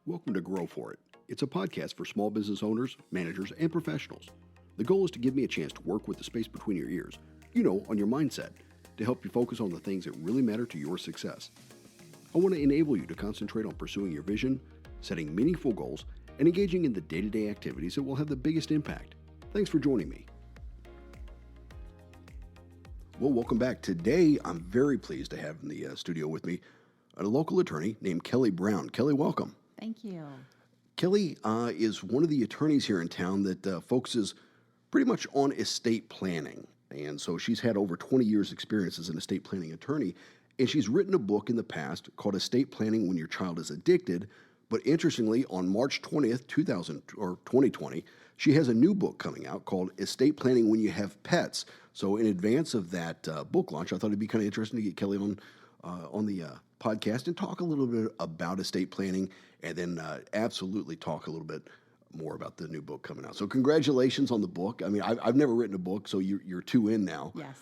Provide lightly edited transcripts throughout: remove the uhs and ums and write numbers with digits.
Welcome to Grow For It. It's a podcast for small business owners, managers, and professionals. The goal is to give me a chance to work with the space between your ears, on your mindset, to help you focus on the things that really matter to your success. I want to enable you to concentrate on pursuing your vision, setting meaningful goals, and engaging in the day-to-day activities that will have the biggest impact. Thanks for joining me. Well, welcome back. Today, I'm very pleased to have in the studio with me a local attorney named Kelli Brown. Kelli, welcome. Thank you. Kelli is one of the attorneys here in town that focuses pretty much on estate planning. And so she's had over 20 years experience as an estate planning attorney. And she's written a book in the past called Estate Planning When Your Child is Addicted. But interestingly, on March 20th, 2020, she has a new book coming out called Estate Planning When You Have Pets. So in advance of that book launch, I thought it'd be kind of interesting to get Kelli on the podcast and talk a little bit about estate planning, and then absolutely talk a little bit more about the new book coming out. So congratulations on the book. I mean, I've never written a book, so you're two in now. Yes.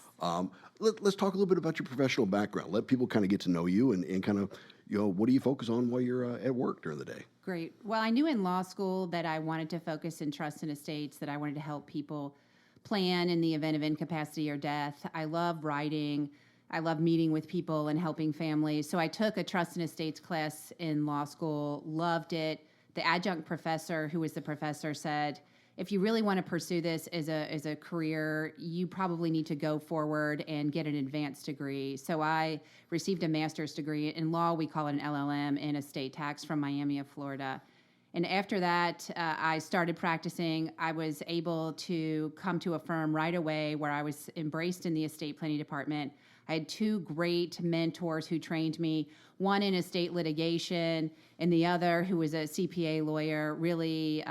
Let's talk a little bit about your professional background. Let people kind of get to know you and kind of, what do you focus on while you're at work during the day? Great. Well, I knew in law school that I wanted to focus in trust and estates, that I wanted to help people plan in the event of incapacity or death. I love writing. I love meeting with people and helping families. So I took a trust and estates class in law school, loved it. The adjunct professor, who was the professor, said, if you really want to pursue this as a career, you probably need to go forward and get an advanced degree. So I received a master's degree. In law, we call it an LLM in estate tax from Miami of Florida. And after that, I started practicing. I was able to come to a firm right away where I was embraced in the estate planning department. I had two great mentors who trained me, one in estate litigation and the other, who was a CPA lawyer, really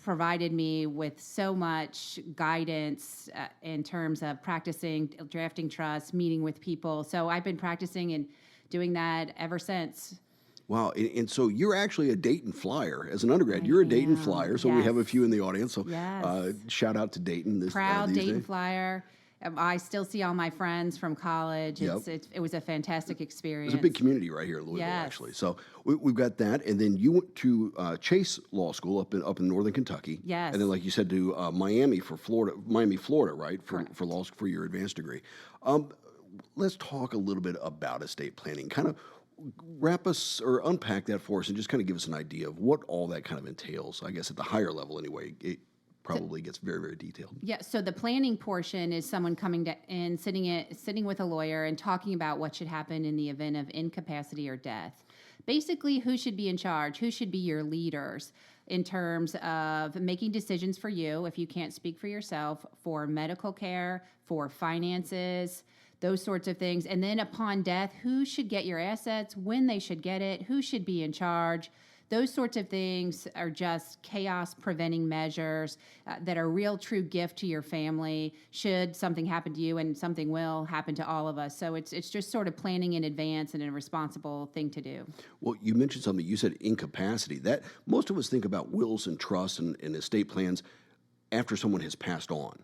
provided me with so much guidance in terms of practicing, drafting trusts, meeting with people. So I've been practicing and doing that ever since. Wow, and so you're actually a Dayton Flyer. As an undergrad, you're a Dayton Flyer, so we have a few in the audience. So shout out to Dayton. Proud these Dayton days. Flyer. I still see all my friends from college. Yep. It was a fantastic experience. There's a big community right here in Louisville, Yes. actually. So we've got that, and then you went to Chase Law School up in northern Kentucky. Yes. And then, like you said, to Miami, Florida, right, for law school, for your advanced degree. Let's talk a little bit about estate planning. Kind of wrap us or unpack that for us, and just kind of give us an idea of what all that kind of entails. I guess at the higher level, anyway. It probably gets very, very detailed. Yeah, so the planning portion is someone coming in, sitting with a lawyer and talking about what should happen in the event of incapacity or death. Basically, who should be in charge, who should be your leaders in terms of making decisions for you, if you can't speak for yourself, for medical care, for finances, those sorts of things. And then upon death, who should get your assets, when they should get it, who should be in charge. Those sorts of things are just chaos-preventing measures that are a real true gift to your family should something happen to you, and something will happen to all of us. So it's just sort of planning in advance and a responsible thing to do. Well, you mentioned something. You said incapacity. That most of us think about wills and trusts and estate plans after someone has passed on.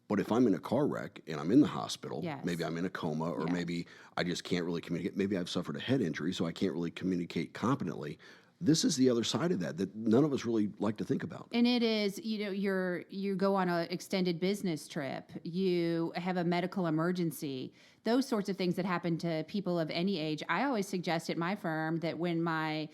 But if I'm in a car wreck and I'm in the hospital, Yes. maybe I'm in a coma, or Yes. maybe I just can't really communicate. Maybe I've suffered a head injury, so I can't really communicate competently. This is the other side of that none of us really like to think about. And it is, you go on an extended business trip, you have a medical emergency, those sorts of things that happen to people of any age. I always suggest at my firm that when my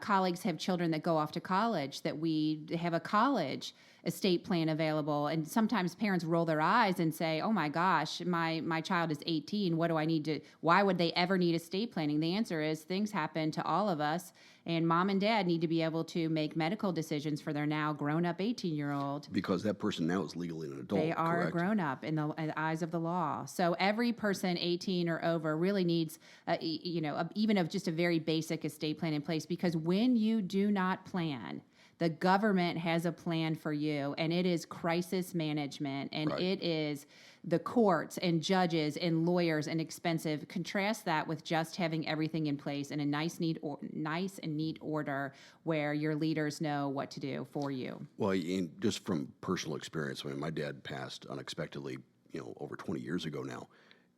colleagues have children that go off to college, that we have a college estate plan available. And sometimes parents roll their eyes and say, oh my gosh, my child is 18. Why would they ever need estate planning? The answer is things happen to all of us. And mom and dad need to be able to make medical decisions for their now grown-up 18-year-old. Because that person now is legally an adult, They are correct? a grown-up in the eyes of the law. So every person 18 or over really needs, even of just a very basic estate plan in place. Because when you do not plan, the government has a plan for you, and it is crisis management, and Right. It is the courts and judges and lawyers and expensive. Contrast that with just having everything in place in a nice and neat order where your leaders know what to do for you. Well, just from personal experience, I mean, my dad passed unexpectedly, over 20 years ago now,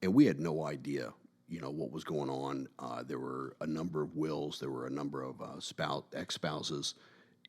and we had no idea what was going on. There were a number of wills. There were a number of ex-spouses,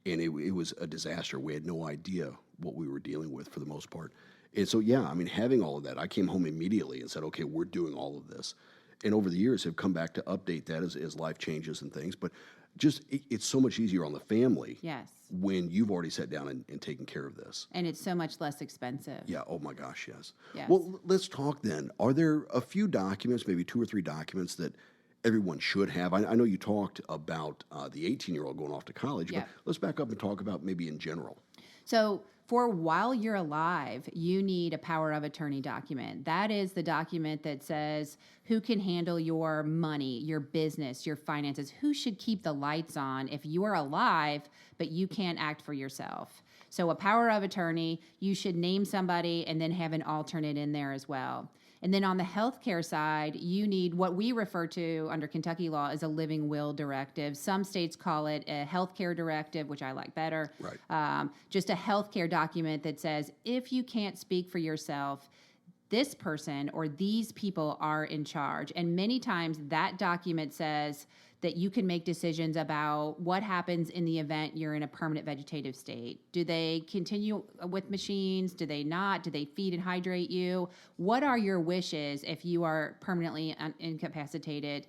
and it was a disaster. We had no idea what we were dealing with for the most part. And so, yeah, I mean, having all of that, I came home immediately and said, okay, we're doing all of this. And over the years have come back to update that as life changes and things. But just it's so much easier on the family Yes. when you've already sat down and taken care of this. And it's so much less expensive. Yeah. Oh my gosh. Yes. Yes. Well, let's talk then. Are there a few documents, maybe 2 or 3 documents that everyone should have? I know you talked about the 18-year-old going off to college, Yeah. but let's back up and talk about maybe in general. So for while you're alive, you need a power of attorney document. That is the document that says who can handle your money, your business, your finances, who should keep the lights on if you are alive, but you can't act for yourself. So a power of attorney, you should name somebody and then have an alternate in there as well. And then on the healthcare side, you need what we refer to under Kentucky law as a living will directive. Some states call it a healthcare directive, which I like better. Right. Just a healthcare document that says if you can't speak for yourself, this person or these people are in charge. And many times that document says that you can make decisions about what happens in the event you're in a permanent vegetative state. Do they continue with machines? Do they not? Do they feed and hydrate you? What are your wishes if you are permanently incapacitated?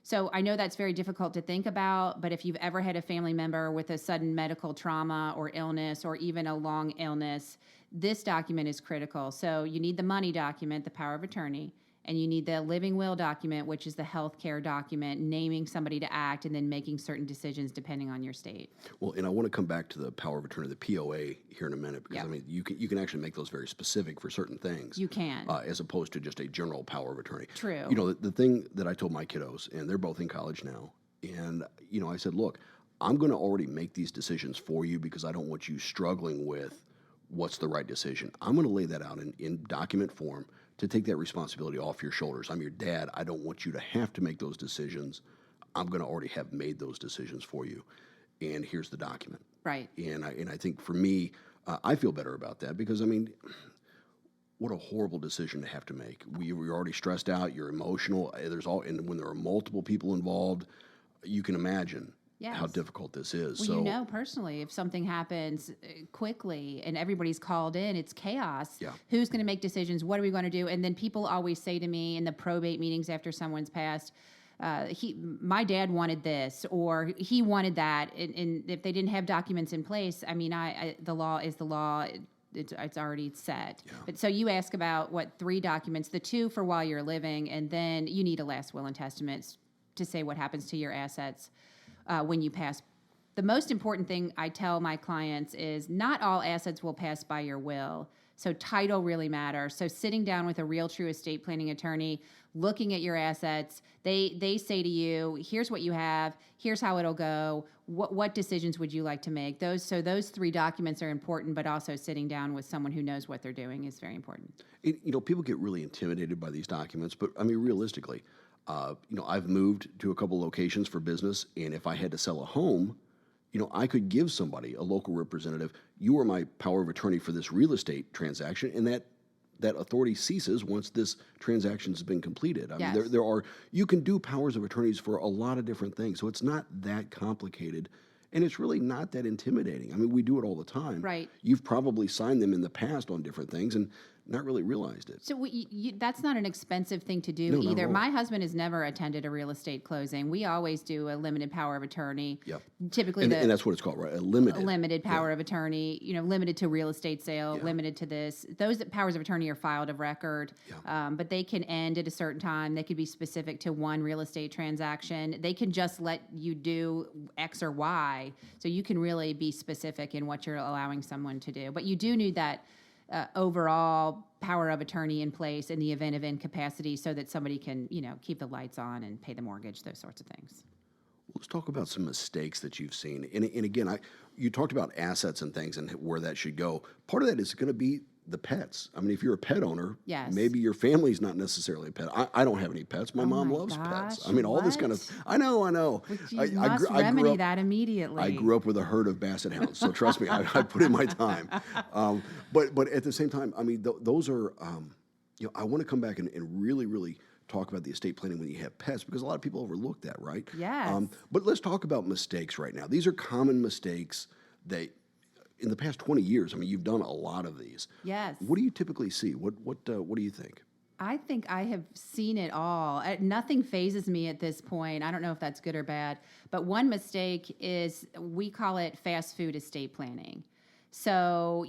So I know that's very difficult to think about, but if you've ever had a family member with a sudden medical trauma or illness or even a long illness, this document is critical. So you need the money document, the power of attorney, and you need the living will document, which is the health care document, naming somebody to act and then making certain decisions depending on your state. Well, and I want to come back to the power of attorney, the POA, here in a minute, because Yep. I mean, you can actually make those very specific for certain things. You can. As opposed to just a general power of attorney. True. The thing that I told my kiddos, and they're both in college now, and I said, look, I'm going to already make these decisions for you because I don't want you struggling with what's the right decision. I'm going to lay that out in document form to take that responsibility off your shoulders. I'm your dad. I don't want you to have to make those decisions. I'm going to already have made those decisions for you. And here's the document. Right. And I think for me, I feel better about that because, I mean, what a horrible decision to have to make. You're already stressed out. You're emotional. And when there are multiple people involved, you can imagine how Yes. difficult this is. Well, So personally, if something happens quickly and everybody's called in, it's chaos. Yeah. Who's going to make decisions? What are we going to do? And then people always say to me in the probate meetings after someone's passed, my dad wanted this or he wanted that. And if they didn't have documents in place, I mean, the law is the law. It's already set. Yeah. But so you ask about 3 documents, the 2 for while you're living, and then you need a last will and testament to say what happens to your assets when you pass. The most important thing I tell my clients is not all assets will pass by your will. So title really matters. So sitting down with a real true estate planning attorney, looking at your assets, they say to you, here's what you have, here's how it'll go, what decisions would you like to make? Those 3 documents are important, but also sitting down with someone who knows what they're doing is very important. people get really intimidated by these documents, but I mean, realistically, I've moved to a couple locations for business, and if I had to sell a home, I could give somebody, a local representative, you are my power of attorney for this real estate transaction, and that authority ceases once this transaction has been completed. I Yes. mean, you can do powers of attorneys for a lot of different things, so it's not that complicated, and it's really not that intimidating. I mean, we do it all the time. Right. You've probably signed them in the past on different things and not really realized it. So that's not an expensive thing to do No, not at either. all. My husband has never attended a real estate closing. We always do a limited power of attorney. Yep. Typically, And that's what it's called, right? A limited. limited power of attorney, limited to real estate sale, Yeah. limited to this. Those powers of attorney are filed of record, but they can end at a certain time. They could be specific to one real estate transaction. They can just let you do X or Y, so you can really be specific in what you're allowing someone to do. But you do need that overall power of attorney in place in the event of incapacity so that somebody can, keep the lights on and pay the mortgage, those sorts of things. Let's talk about some mistakes that you've seen. And again, you talked about assets and things and where that should go. Part of that is going to be the pets. I mean, if you're a pet owner, Yes. maybe your family's not necessarily a pet. I don't have any pets. My mom my loves pets. gosh, I mean, all this kind of. what? I know. But you I must grew- I grew remedy up- that immediately. I grew up with a herd of basset hounds, so trust me, I put in my time. But at the same time, I mean, those are, I want to come back and really, really talk about the estate planning when you have pets because a lot of people overlook that, right? Yes. But let's talk about mistakes right now. These are common mistakes that in the past 20 years, I mean, you've done a lot of these. Yes. What do you typically see? What do you think? I think I have seen it all. Nothing phases me at this point. I don't know if that's good or bad. But one mistake is we call it fast food estate planning. So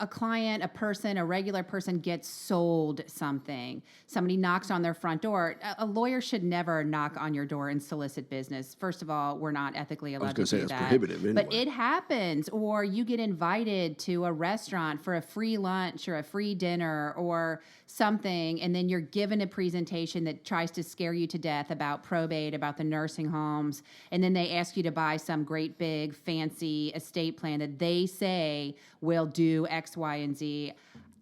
a client, a person, a regular person gets sold something. Somebody knocks on their front door. A lawyer should never knock on your door and solicit business. First of all, we're not ethically allowed to do that. I was going to say it's prohibitive anyway. But it happens. Or you get invited to a restaurant for a free lunch or a free dinner or something, and then you're given a presentation that tries to scare you to death about probate, about the nursing homes, and then they ask you to buy some great big fancy estate plan that they say will do X, Y, and Z.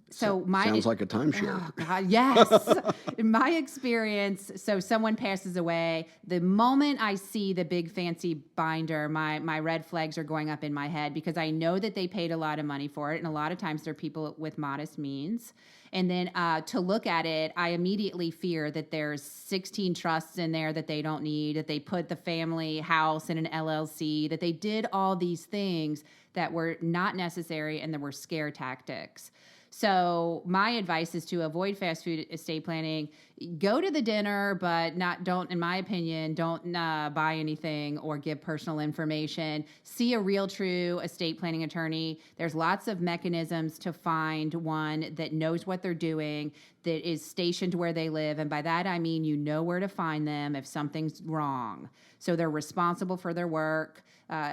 So sounds like a timeshare. Oh, God, yes. In my experience, so someone passes away. The moment I see the big fancy binder, my red flags are going up in my head because I know that they paid a lot of money for it, and a lot of times they're people with modest means. And then to look at it, I immediately fear that there's 16 trusts in there that they don't need, that they put the family house in an LLC, that they did all these things that were not necessary and that were scare tactics. So my advice is to avoid fast food estate planning. Go to the dinner, but don't, in my opinion, don't buy anything or give personal information. See a real true estate planning attorney. There's lots of mechanisms to find one that knows what they're doing, that is stationed where they live. And by that, I mean, you know where to find them if something's wrong. So they're responsible for their work.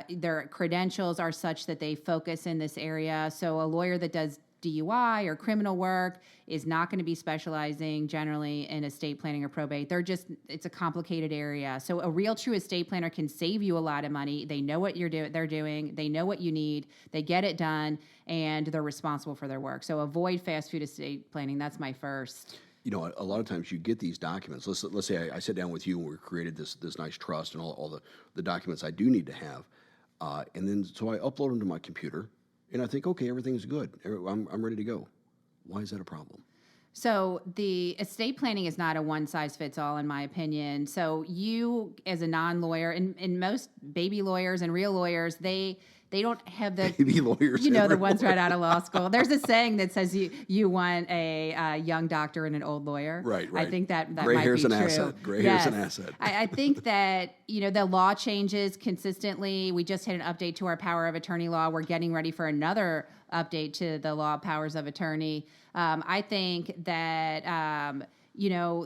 Their credentials are such that they focus in this area. So a lawyer that does DUI or criminal work is not going to be specializing generally in estate planning or probate. It's a complicated area. So a real true estate planner can save you a lot of money. They know what they're doing. They know what you need. They get it done, and they're responsible for their work. So avoid fast food estate planning. That's my first. You know, a lot of times you get these documents. Let's say I sit down with you and we created this nice trust and all the documents I do need to have, and then so I upload them to my computer. And I think, okay, everything's good. I'm ready to go. Why is that a problem? So the estate planning is not a one-size-fits-all, in my opinion. So you, as a non-lawyer, and most baby lawyers and real lawyers, they don't have the baby lawyers. You know, the ones right out of law school. There's a saying that says you want a young doctor and an old lawyer. Right. I think that Gray might hair's be an true. asset. Gray yes. hair's an asset. I think that, the law changes consistently. We just had an update to our power of attorney law. We're getting ready for another update to the law of powers of attorney. I think that,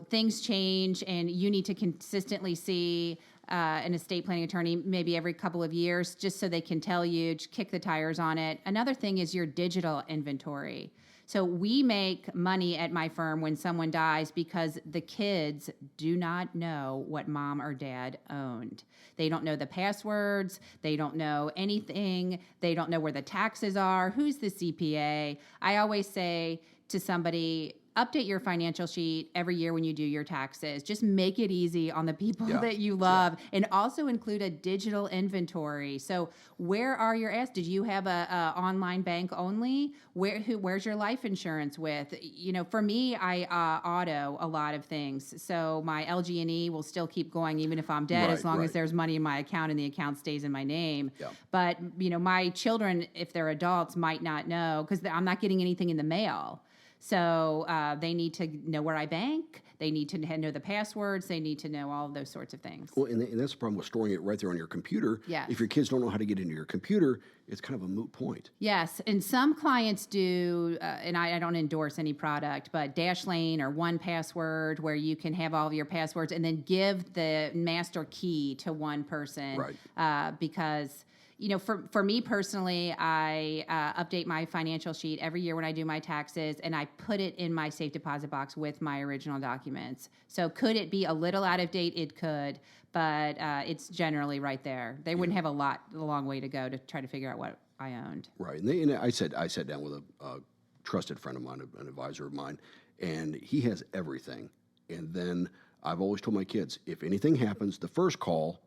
things change and you need to consistently see an estate planning attorney maybe every couple of years just so they can tell you, just kick the tires on it. Another thing is your digital inventory. So we make money at my firm when someone dies because the kids do not know what mom or dad owned. They don't know the passwords. They don't know anything. They don't know where the taxes are. Who's the CPA? I always say to somebody, update your financial sheet every year when you do your taxes. Just make it easy on the people that you love, and also include a digital inventory. So where are your assets? Did you have a online bank only? Where's your life insurance with? For me, I auto a lot of things. So my LG&E will still keep going even if I'm dead, as long as there's money in my account and the account stays in my name. Yeah. But my children, if they're adults, might not know because I'm not getting anything in the mail. So they need to know where I bank. They need to know the passwords. They need to know all of those sorts of things. Well, and that's the problem with storing it right there on your computer. Yes. If your kids don't know how to get into your computer, it's kind of a moot point. Yes, and some clients do, and I don't endorse any product, but Dashlane or 1Password, where you can have all of your passwords and then give the master key to one person. Right. Because for me personally, I update my financial sheet every year when I do my taxes, and I put it in my safe deposit box with my original documents. So could it be a little out of date? It could, but it's generally right there. They wouldn't have a long way to go to try to figure out what I owned. Right. And I sat down with a trusted friend of mine, an advisor of mine, and he has everything. And then I've always told my kids, if anything happens, the first call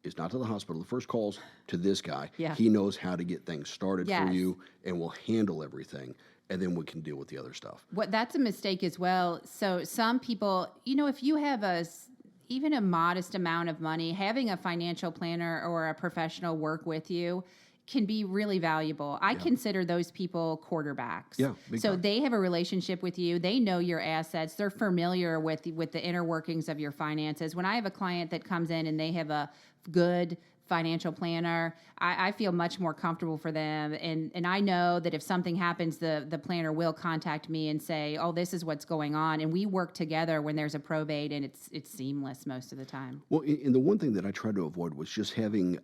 is not to the hospital. The first call's to this guy. Yeah. He knows how to get things started Yes. for you and will handle everything. and then we can deal with the other stuff. That's a mistake as well. So some people, if you have even a modest amount of money, having a financial planner or a professional work with you can be really valuable. I consider those people quarterbacks. Yeah, big so time. they have a relationship with you. They know your assets. They're familiar with the inner workings of your finances. When I have a client that comes in and they have a good financial planner, I feel much more comfortable for them. And I know that if something happens, the planner will contact me and say, oh, this is what's going on. And we work together when there's a probate, and it's seamless most of the time. Well, and the one thing that I tried to avoid was just having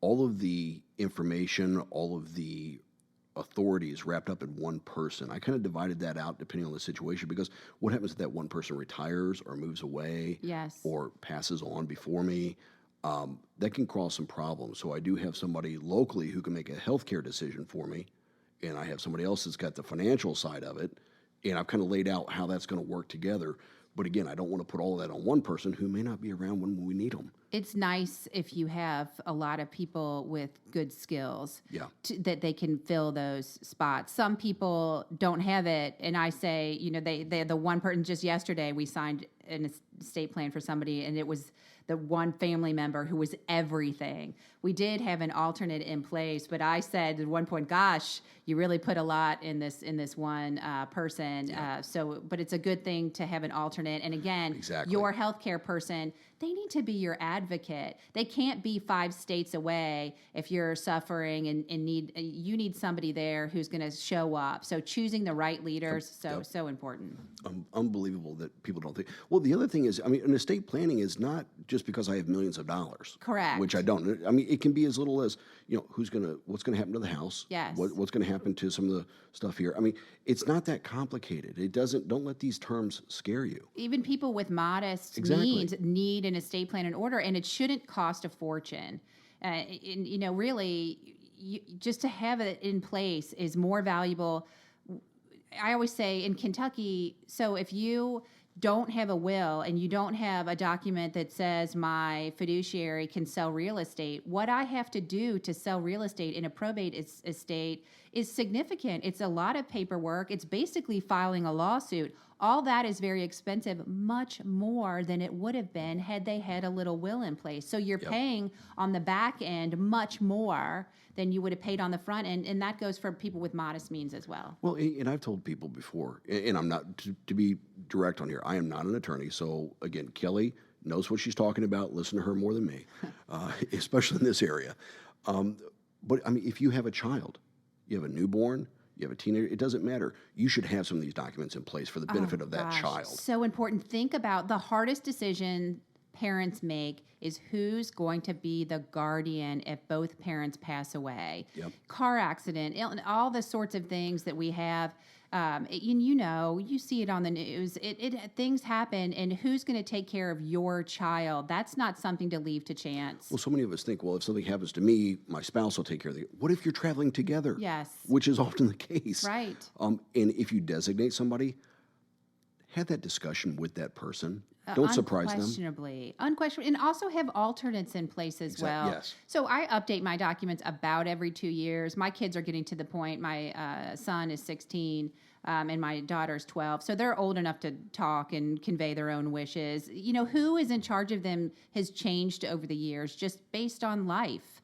all of the information, all of the authorities wrapped up in one person. I kind of divided that out depending on the situation, because what happens if that one person retires or moves away Yes. or passes on before me? That can cause some problems. So I do have somebody locally who can make a healthcare decision for me, and I have somebody else that's got the financial side of it, and I've kind of laid out how that's going to work together. But again, I don't want to put all of that on one person who may not be around when we need them. It's nice if you have a lot of people with good skills that they can fill those spots. Some people don't have it, and I say, they the one person. Just yesterday we signed an estate plan for somebody, and it was the one family member who was everything. We did have an alternate in place, but I said at one point, gosh, you really put a lot in this one person. But it's a good thing to have an alternate. And again, Exactly. Your healthcare person, they need to be your advocate. They can't be 5 states away if you're suffering and you need somebody there who's going to show up. So choosing the right leaders, so important. Unbelievable that people don't think. Well, the other thing is, an estate planning is not just because I have millions of dollars. Correct. Which I don't. It can be as little as, what's going to happen to the house? Yes. What's going to happen to some of the stuff here? It's not that complicated. Don't let these terms scare you. Even people with modest Exactly. needs need an estate plan in order, and it shouldn't cost a fortune. Really, just to have it in place is more valuable. I always say in Kentucky, so if you don't have a will and you don't have a document that says my fiduciary can sell real estate, what I have to do to sell real estate in a probate estate is significant. It's a lot of paperwork. It's basically filing a lawsuit. All that is very expensive, much more than it would have been had they had a little will in place. So you're paying on the back end much more than you would have paid on the front end, and that goes for people with modest means as well. Well, and I've told people before, and I'm not, to be direct on here, I am not an attorney. So again, Kelli knows what she's talking about. Listen to her more than me, especially in this area. But if you have a child, you have a newborn, you have a teenager, it doesn't matter. You should have some of these documents in place for the benefit of that child. So important. Think about the hardest decision parents make is who's going to be the guardian if both parents pass away. Yep. Car accident, all the sorts of things that we have. You see it on the news. Things happen, and who's going to take care of your child? That's not something to leave to chance. Well, so many of us think, well, if something happens to me, my spouse will take care of it. What if you're traveling together? Yes. Which is often the case. Right. And if you designate somebody, have that discussion with that person. Don't surprise them. Unquestionably. And also have alternates in place as well. Yes. So I update my documents about every 2 years. My kids are getting to the point. My son is 16 and my daughter's 12. So they're old enough to talk and convey their own wishes. Who is in charge of them has changed over the years just based on life.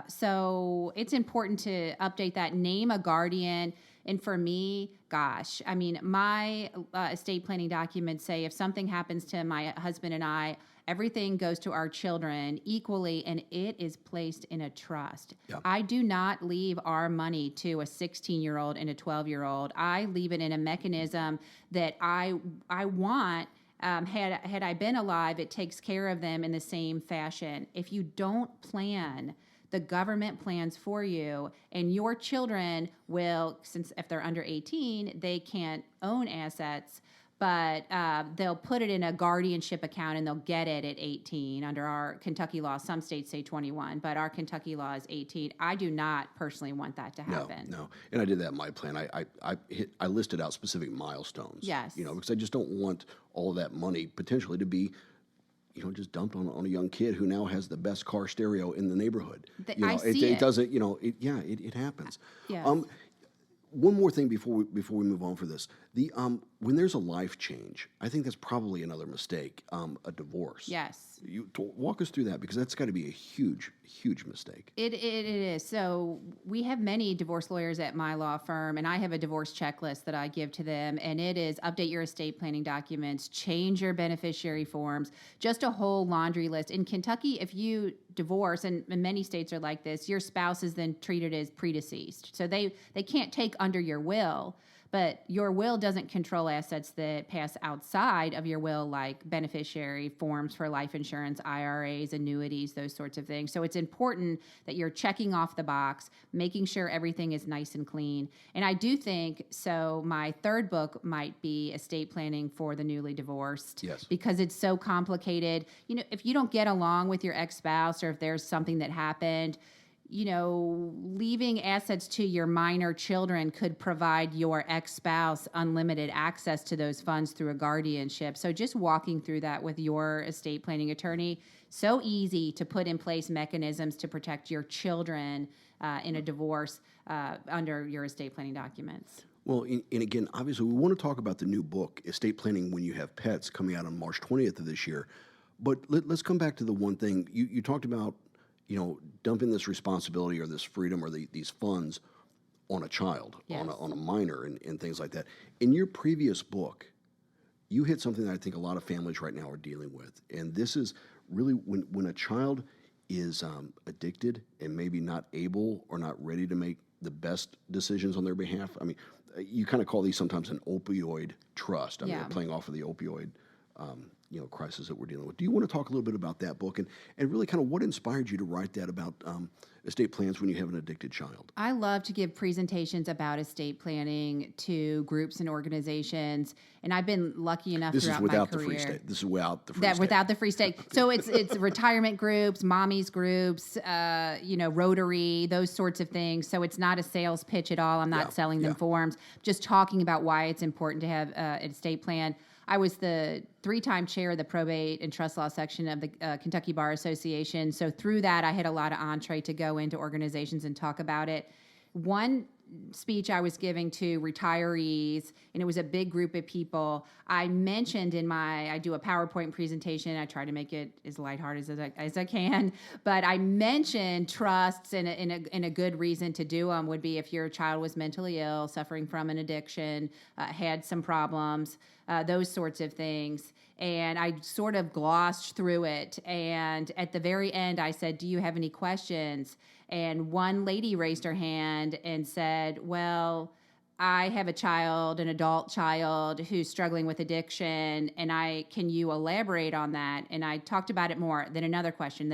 So it's important to update that, name a guardian. And for me, gosh, my estate planning documents say if something happens to my husband and I, everything goes to our children equally, and it is placed in a trust. Yeah. I do not leave our money to a 16-year-old and a 12-year-old. I leave it in a mechanism that I want. Had I been alive, it takes care of them in the same fashion. If you don't plan, the government plans for you, and your children will, since if they're under 18, they can't own assets, but they'll put it in a guardianship account and they'll get it at 18 under our Kentucky law. Some states say 21, but our Kentucky law is 18. I do not personally want that to happen. No. And I did that in my plan. I listed out specific milestones. Yes. Because I just don't want all of that money potentially to be just dumped on a young kid who now has the best car stereo in the neighborhood. I see it. Doesn't, it happens. Yes. one more thing before we move on for this. The when there's a life change, I think that's probably another mistake. A divorce. Yes. Walk us through that, because that's got to be a huge mistake. It is. So we have many divorce lawyers at my law firm, and I have a divorce checklist that I give to them, and it is update your estate planning documents, change your beneficiary forms, just a whole laundry list. In Kentucky, if you divorce, and many states are like this, your spouse is then treated as predeceased. So they can't take under your will, but your will doesn't control assets that pass outside of your will, like beneficiary forms for life insurance, IRAs, annuities, those sorts of things. So it's important that you're checking off the box, making sure everything is nice and clean. And I do think, so my third book might be estate planning for the newly divorced. Yes. Because it's so complicated. You know, if you don't get along with your ex-spouse, or if there's something that happened, you know, leaving assets to your minor children could provide your ex-spouse unlimited access to those funds through a guardianship. So just walking through that with your estate planning attorney, so easy to put in place mechanisms to protect your children in a divorce under your estate planning documents. Well, and again, obviously, we want to talk about the new book, Estate Planning When You Have Pets, coming out on March 20th of this year. But let's come back to the one thing. You talked about, you know, dumping this responsibility or this freedom or these funds on a child, Yes. on a minor, and things like that. In your previous book, you hit something that I think a lot of families right now are dealing with. And this is really when a child is addicted and maybe not able or not ready to make the best decisions on their behalf. I mean, you kind of call these sometimes an opioid trust. I mean, Yeah. they're playing off of the opioid crisis that we're dealing with. Do you want to talk a little bit about that book and really kind of what inspired you to write that about estate plans when you have an addicted child? I love to give presentations about estate planning to groups and organizations, and I've been lucky enough This is throughout without my the career. free state. This is without the free That state. without the free state. So it's retirement groups, mommies groups, Rotary, those sorts of things. So it's not a sales pitch at all. I'm not selling them forms. Just talking about why it's important to have an estate plan. I was the 3-time chair of the probate and trust law section of the Kentucky Bar Association. So through that, I had a lot of entree to go into organizations and talk about it. One speech I was giving to retirees, and it was a big group of people. I mentioned I do a PowerPoint presentation. I try to make it as lighthearted as I can, but I mentioned trusts, and a good reason to do them would be if your child was mentally ill, suffering from an addiction, had some problems, those sorts of things. And I sort of glossed through it. And at the very end, I said, "Do you have any questions?" And one lady raised her hand and said, "Well, I have a child, an adult child, who's struggling with addiction, and can you elaborate on that?" And I talked about it more. Then another question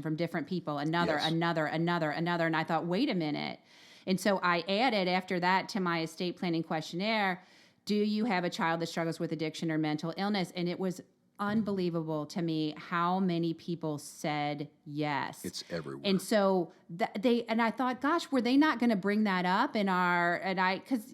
from different people, another. And I thought, wait a minute. And so I added after that to my estate planning questionnaire, "Do you have a child that struggles with addiction or mental illness?" And it was unbelievable to me how many people said yes. It's everywhere. And so I thought, gosh, were they not going to bring that up in because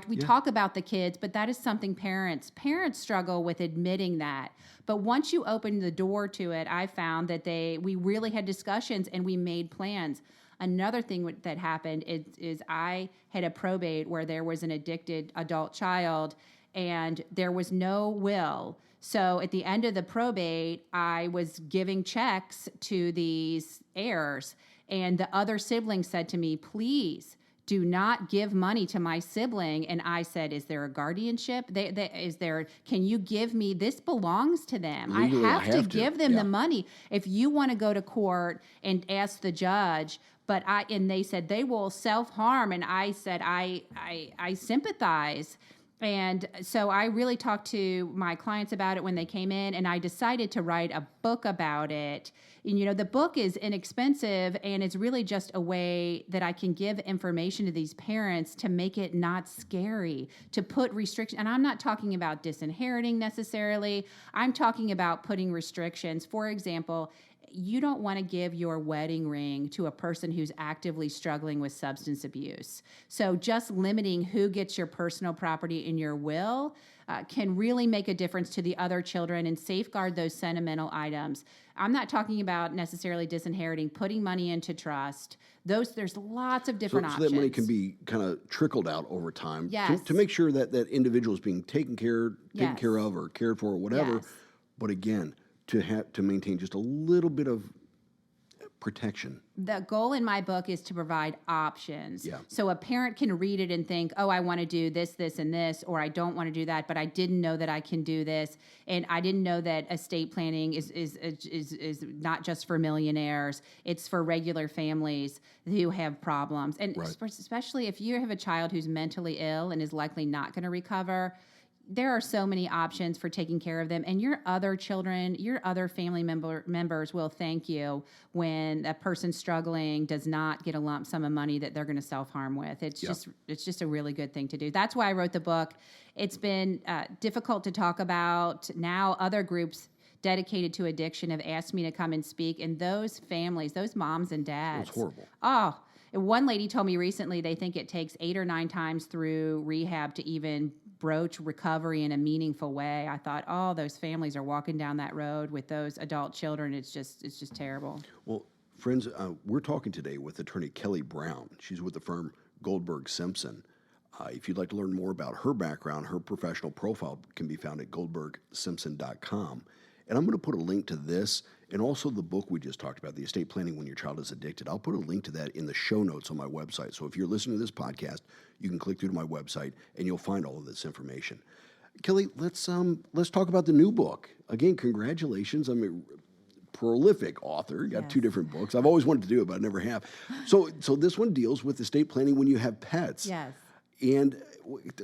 we talk about the kids, but that is something parents struggle with admitting that. But once you open the door to it, I found that we really had discussions and we made plans. Another thing that happened is I had a probate where there was an addicted adult child and there was no will. So at the end of the probate, I was giving checks to these heirs, and the other sibling said to me, "Please do not give money to my sibling." And I said, "Is there a guardianship? Can you give me, this belongs to them. Legally, I have to give them the money. If you want to go to court and ask the judge," and they said they will self-harm. And I said, I sympathize. And so I really talked to my clients about it when they came in, and I decided to write a book about it. And, the book is inexpensive, and it's really just a way that I can give information to these parents to make it not scary, to put restrictions. And I'm not talking about disinheriting necessarily. I'm talking about putting restrictions. For example, you don't want to give your wedding ring to a person who's actively struggling with substance abuse. So just limiting who gets your personal property in your will can really make a difference to the other children and safeguard those sentimental items. I'm not talking about necessarily disinheriting, putting money into trust. There's lots of different So options. that money can be kind of trickled out over time Yes. to make sure that that individual is being taken care Yes. of or cared for or whatever. Yes. But again, to maintain just a little bit of protection. The goal in my book is to provide options. Yeah. So a parent can read it and think, oh, I want to do this, this, and this, or I don't want to do that, but I didn't know that I can do this. And I didn't know that estate planning is not just for millionaires. It's for regular families who have problems. And Right. especially if you have a child who's mentally ill and is likely not going to recover, there are so many options for taking care of them, and your other children, your other family members will thank you when a person struggling does not get a lump sum of money that they're going to self-harm with. It's just a really good thing to do. That's why I wrote the book. It's been difficult to talk about. Now other groups dedicated to addiction have asked me to come and speak, and those families, those moms and dads. It's horrible. Oh, one lady told me recently they think it takes 8 or 9 times through rehab to even broach recovery in a meaningful way. I thought, oh, those families are walking down that road with those adult children. It's just terrible. Well, friends, we're talking today with attorney Kelli Brown. She's with the firm Goldberg Simpson. If you'd like to learn more about her background, her professional profile can be found at goldbergsimpson.com. And I'm going to put a link to this and also the book we just talked about, The Estate Planning When Your Child is Addicted. I'll put a link to that in the show notes on my website. So if you're listening to this podcast, you can click through to my website and you'll find all of this information. Kelli, let's talk about the new book. Again, congratulations. I'm a prolific author. Got Yes. 2 different books. I've always wanted to do it, but I never have. So this one deals with estate planning when you have pets. Yes. And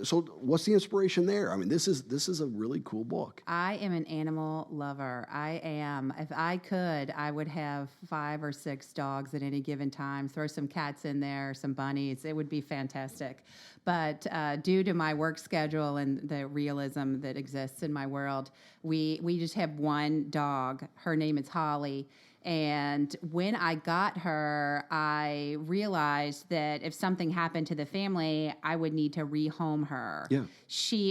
so what's the inspiration there? I mean, this is a really cool book. I am an animal lover. I am. If I could, I would have 5 or 6 dogs at any given time. Throw some cats in there, some bunnies. It would be fantastic. But due to my work schedule and the realism that exists in my world, we just have one dog. Her name is Holly. And when I got her, I realized that if something happened to the family, I would need to rehome her. Yeah.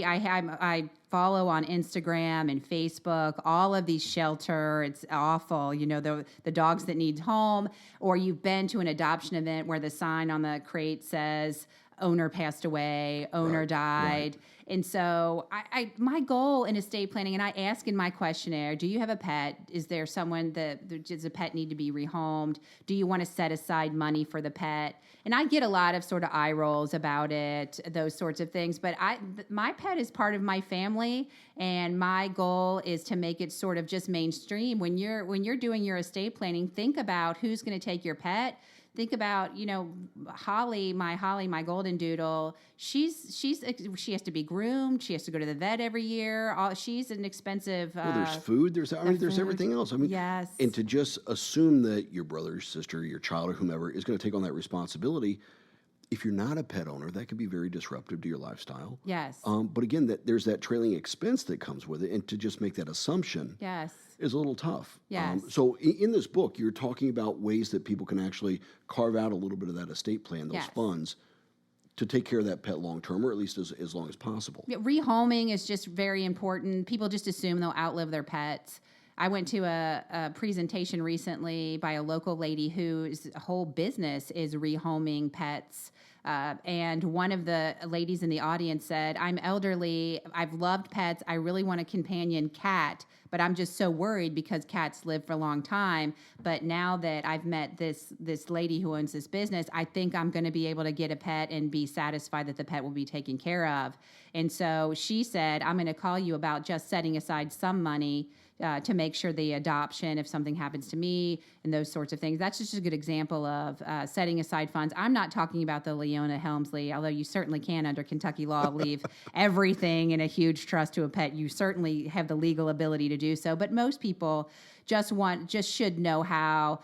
I follow on Instagram and Facebook all of these shelter. It's awful, the dogs that need home, or you've been to an adoption event where the sign on the crate says owner passed away, owner Right, died. right. And so my goal in estate planning, and I ask in my questionnaire, do you have a pet? Is there someone does a pet need to be rehomed? Do you want to set aside money for the pet? And I get a lot of sort of eye rolls about it, those sorts of things. But my pet is part of my family, and my goal is to make it sort of just mainstream. When you're doing your estate planning, think about who's going to take your pet. Think about, Holly, my golden doodle. She has to be groomed. She has to go to the vet every year. She's an expensive. Well, there's food. There's food. everything else. I mean, Yes. And to just assume that your brother, sister, your child, or whomever is going to take on that responsibility, if you're not a pet owner, that can be very disruptive to your lifestyle. Yes. But again, there's that trailing expense that comes with it, and to just make that assumption Yes. is a little tough. Yes. So in this book, you're talking about ways that people can actually carve out a little bit of that estate plan, those Yes. funds, to take care of that pet long term, or at least as long as possible. Yeah, rehoming is just very important. People just assume they'll outlive their pets. I went to a presentation recently by a local lady whose whole business is rehoming pets. And one of the ladies in the audience said, I'm elderly, I've loved pets, I really want a companion cat, but I'm just so worried because cats live for a long time. But now that I've met this lady who owns this business, I think I'm going to be able to get a pet and be satisfied that the pet will be taken care of. And so she said, I'm going to call you about just setting aside some money to make sure the adoption, if something happens to me, and those sorts of things. That's just a good example of setting aside funds. I'm not talking about the Leona Helmsley, although you certainly can under Kentucky law leave everything in a huge trust to a pet. You certainly have the legal ability to do so. But most people just should know how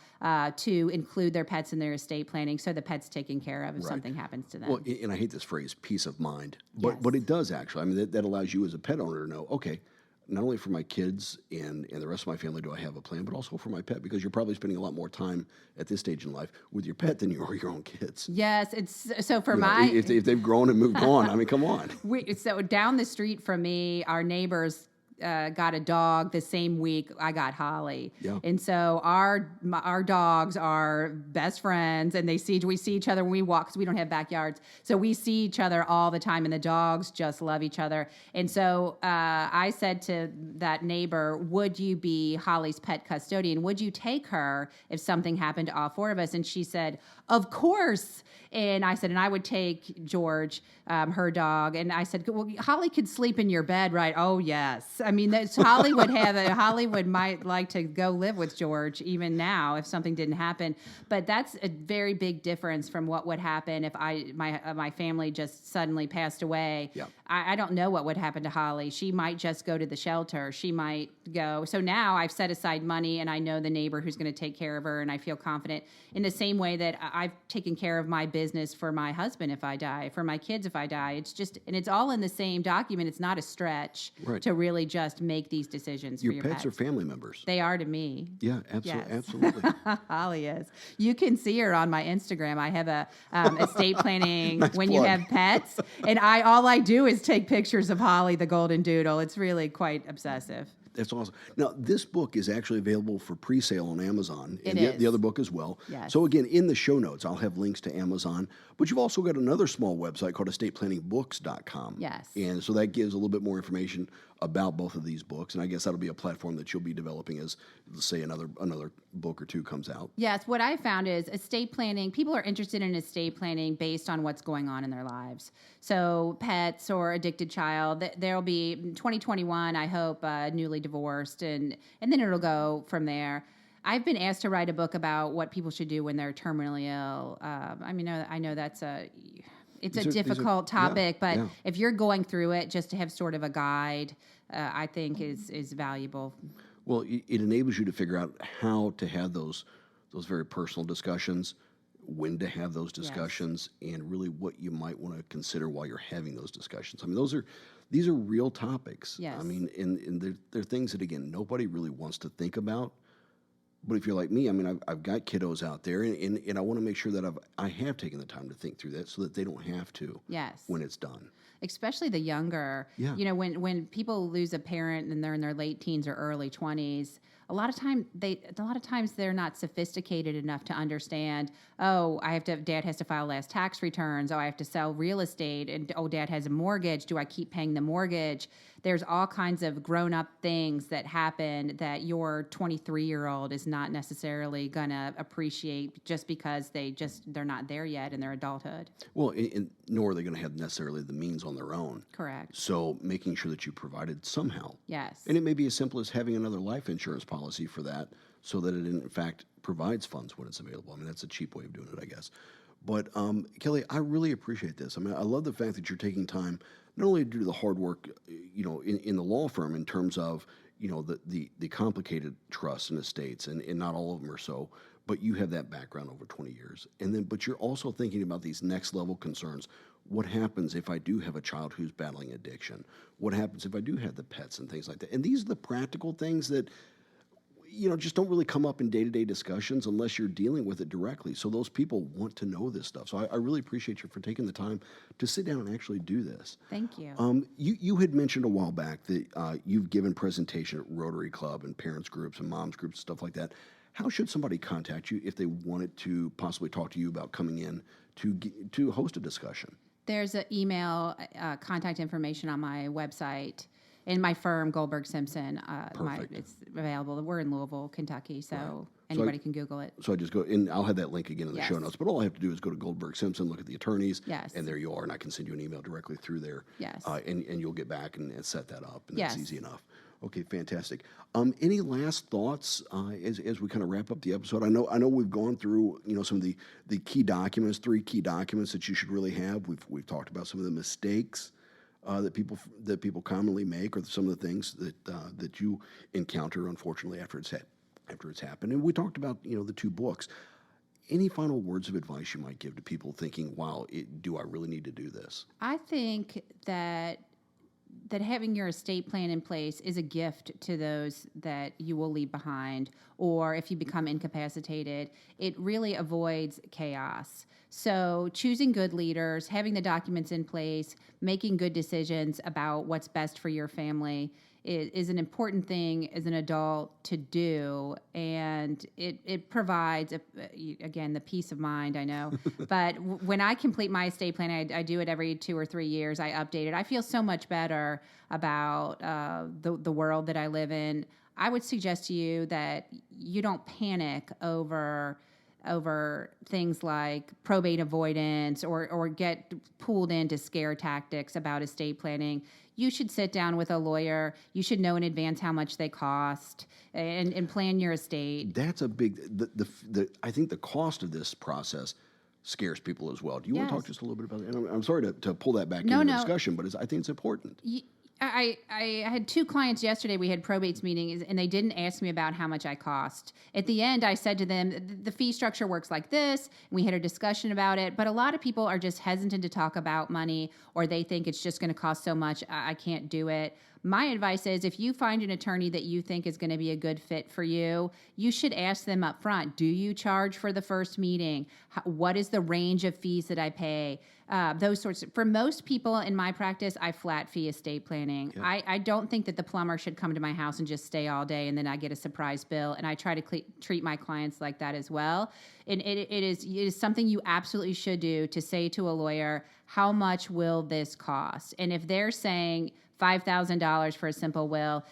to include their pets in their estate planning so the pet's taken care of if something happens to them. Well, and I hate this phrase, peace of mind, but Yes. it does actually. I mean, that allows you as a pet owner to know, okay, not only for my kids and the rest of my family do I have a plan, but also for my pet, because you're probably spending a lot more time at this stage in life with your pet than you are your own kids. Yes, it's so for You know, my if they've grown and moved on, I mean, come on. so down the street from me, our neighbors got a dog the same week I got Holly. Yeah. And so our dogs are best friends, and we see each other when we walk, because we don't have backyards. So we see each other all the time, and the dogs just love each other. And so I said to that neighbor, would you be Holly's pet custodian? Would you take her if something happened to all four of us? And she said, of course. And I said, and I would take George, her dog. And I said, well, Holly could sleep in your bed, right? Oh, yes. I mean, Hollywood might like to go live with George even now if something didn't happen. But that's a very big difference from what would happen if my family just suddenly passed away. Yeah. I don't know what would happen to Holly. She might just go to the shelter. She might go. So now I've set aside money, and I know the neighbor who's going to take care of her, and I feel confident in the same way that I've taken care of my business for my husband if I die, for my kids if I die. It's just, and it's all in the same document. It's not a stretch to really just make these decisions for your pets. Your pets are family members. They are to me. Yeah, Yes. absolutely. Holly is. You can see her on my Instagram. I have a estate planning Nice when plug. you have pets, and all I do is take pictures of Holly the golden doodle. It's really quite obsessive. That's awesome. Now, this book is actually available for pre-sale on Amazon, and It is. the other book as well. Yes. So again, in the show notes, I'll have links to Amazon, but you've also got another small website called estateplanningBooks.com. Yes. And so that gives a little bit more information about both of these books, and I guess that'll be a platform that you'll be developing as, let's say, another book or two comes out. Yes, what I found is estate planning, people are interested in estate planning based on what's going on in their lives. So pets or addicted child, there'll be 2021, I hope, newly divorced, and then it'll go from there. I've been asked to write a book about what people should do when they're terminally ill. I mean, I know that's it's a difficult topic, but if you're going through it, just to have sort of a guide, I think is valuable. Well, it enables you to figure out how to have those very personal discussions, when to have those discussions, and really what you might want to consider while you're having those discussions. I mean, these are real topics. Yes. I mean, and they're things that, again, nobody really wants to think about. But if you're like me, I mean, I've got kiddos out there, and I want to make sure that I have taken the time to think through that so that they don't have to when it's done. Especially the younger. Yeah. You know, when people lose a parent and they're in their late teens or early 20s, a lot of times they're not sophisticated enough to understand, dad has to file last tax returns, I have to sell real estate, and dad has a mortgage, do I keep paying the mortgage? There's all kinds of grown-up things that happen that your 23-year-old is not necessarily going to appreciate just because they're not there yet in their adulthood. Well, nor are they going to have necessarily the means on their own. Correct. So making sure that you provided somehow. Yes. And it may be as simple as having another life insurance policy for that, so that it in fact provides funds when it's available. I mean, that's a cheap way of doing it, I guess. But Kelli, I really appreciate this. I mean, I love the fact that you're taking time not only to do the hard work, in the law firm in terms of, the complicated trusts and estates, and not all of them are so, but you have that background over 20 years. But you're also thinking about these next level concerns. What happens if I do have a child who's battling addiction? What happens if I do have the pets and things like that? And these are the practical things that, just don't really come up in day-to-day discussions unless you're dealing with it directly. So those people want to know this stuff. So I really appreciate you for taking the time to sit down and actually do this. Thank you. You had mentioned a while back that you've given presentation at Rotary Club and parents groups and moms groups and stuff like that. How should somebody contact you if they wanted to possibly talk to you about coming in to host a discussion? There's an email contact information on my website. In my firm, Goldberg Simpson, it's available. We're in Louisville, Kentucky, so anybody can Google it. So I just go, and I'll have that link again in the Yes. show notes. But all I have to do is go to Goldberg Simpson, look at the attorneys, Yes. and there you are. And I can send you an email directly through there. Yes. And you'll get back and set that up, and Yes. that's easy enough. Okay, fantastic. Any last thoughts as we kind of wrap up the episode? I know we've gone through some of the key documents, 3 key documents that you should really have. We've talked about some of the mistakes that people commonly make, or some of the things that you encounter, unfortunately, after it's happened. And we talked about the 2 books. Any final words of advice you might give to people thinking, "Wow, do I really need to do this?" I think that that having your estate plan in place is a gift to those that you will leave behind, or if you become incapacitated, it really avoids chaos. So choosing good leaders, having the documents in place, making good decisions about what's best for your family is an important thing as an adult to do, and it provides again the peace of mind. I know, but when I complete my estate plan, I do it every 2 or 3 years. I update it. I feel so much better about the world that I live in. I would suggest to you that you don't panic over things like probate avoidance or get pulled into scare tactics about estate planning. You should sit down with a lawyer. You should know in advance how much they cost and plan your estate. That's a big. I think the cost of this process scares people as well. Do you want to talk Yes. just a little bit about that? And I'm sorry to pull that back No, into the no. discussion, but I think it's important. I had 2 clients yesterday. We had probates meetings, and they didn't ask me about how much I cost. At the end, I said to them, the fee structure works like this. And we had a discussion about it. But a lot of people are just hesitant to talk about money, or they think it's just going to cost so much, I can't do it. My advice is if you find an attorney that you think is going to be a good fit for you, you should ask them up front, do you charge for the first meeting? What is the range of fees that I pay? Those sorts for most people in my practice, I flat fee estate planning. Yeah. I don't think that the plumber should come to my house and just stay all day and then I get a surprise bill. And I try to treat my clients like that as well. And it is something you absolutely should do, to say to a lawyer, how much will this cost? And if they're saying $5,000 for a simple will,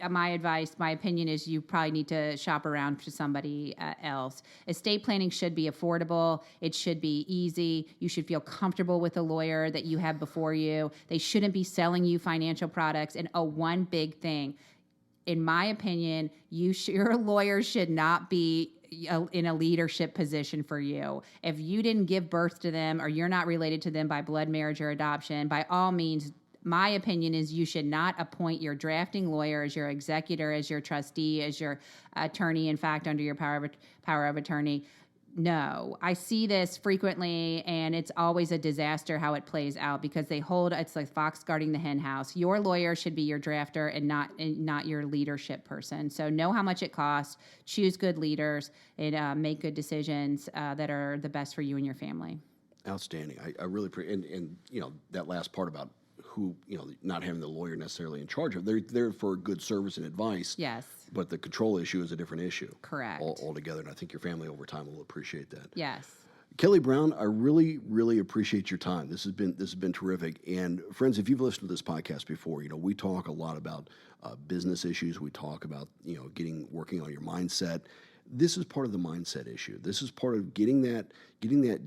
my advice, my opinion is you probably need to shop around for somebody else. Estate planning should be affordable. It should be easy. You should feel comfortable with the lawyer that you have before you. They shouldn't be selling you financial products. And one big thing, in my opinion, your lawyer should not be in a leadership position for you. If you didn't give birth to them or you're not related to them by blood, marriage, or adoption, by all means, my opinion is you should not appoint your drafting lawyer as your executor, as your trustee, as your attorney, in fact, under your power of attorney. No, I see this frequently, and it's always a disaster how it plays out, because it's like fox guarding the hen house. Your lawyer should be your drafter and not your leadership person. So know how much it costs, choose good leaders, and make good decisions that are the best for you and your family. Outstanding. I really appreciate, and that last part about who, not having the lawyer necessarily in charge of. They're there for good service and advice. Yes. But the control issue is a different issue. Correct. Altogether, and I think your family over time will appreciate that. Yes. Kelli Brown, I really, really appreciate your time. This has been terrific. And friends, if you've listened to this podcast before, we talk a lot about business issues. We talk about working on your mindset. This is part of the mindset issue. This is part of getting that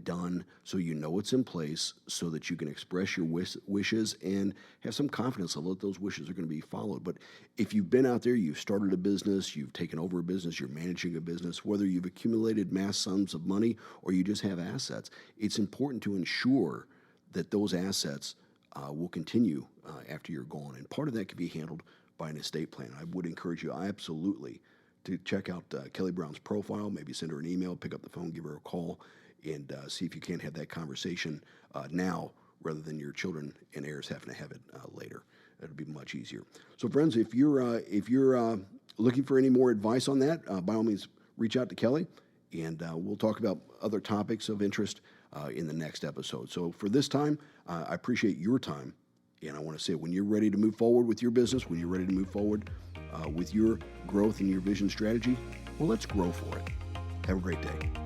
done, so it's in place, so that you can express your wishes and have some confidence that those wishes are going to be followed. But if you've been out there, you've started a business, you've taken over a business, you're managing a business, whether you've accumulated mass sums of money or you just have assets, it's important to ensure that those assets will continue after you're gone. And part of that can be handled by an estate plan. I would encourage you absolutely to check out Kelli Brown's profile, maybe send her an email, pick up the phone, give her a call, and see if you can't have that conversation now, rather than your children and heirs having to have it later. It'll be much easier. So, friends, if you're looking for any more advice on that, by all means, reach out to Kelli, and we'll talk about other topics of interest in the next episode. So, for this time, I appreciate your time, and I want to say, when you're ready to move forward with your business, when you're ready to move forward with your growth and your vision strategy, well, let's grow for it. Have a great day.